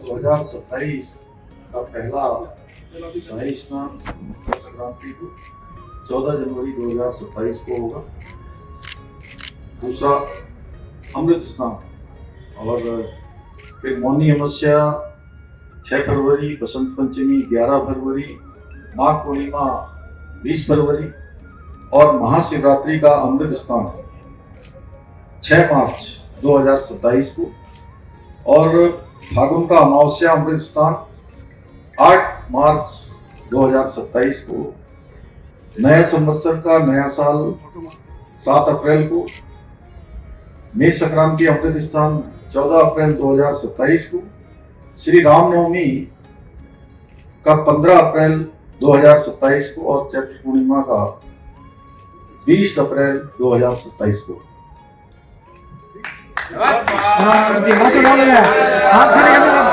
2027 का पहला शाही स्नान मकर संक्रांति को 14 जनवरी 2027 को होगा। दूसरा अमृत स्नान और फिर मौनी अमावस्या 6 फरवरी, बसंत पंचमी 11 फरवरी, माघ पूर्णिमा 20 फरवरी और महाशिवरात्रि का अमृत स्नान 6 मार्च 2027 को और फागुन का अमावस्या अमृत स्नान 8 मार्च 2027 को, नया संवत्सर का नया साल 7 अप्रैल को, मेष संक्रांति अमृत स्नान 14 अप्रैल 2027 को, श्री रामनवमी का 15 अप्रैल 2027 को और चैत्र पूर्णिमा का 20 अप्रैल 2027 को। हाँ, जी, हाँ तो बोल रहे हैं। हाथ खड़े कर दो।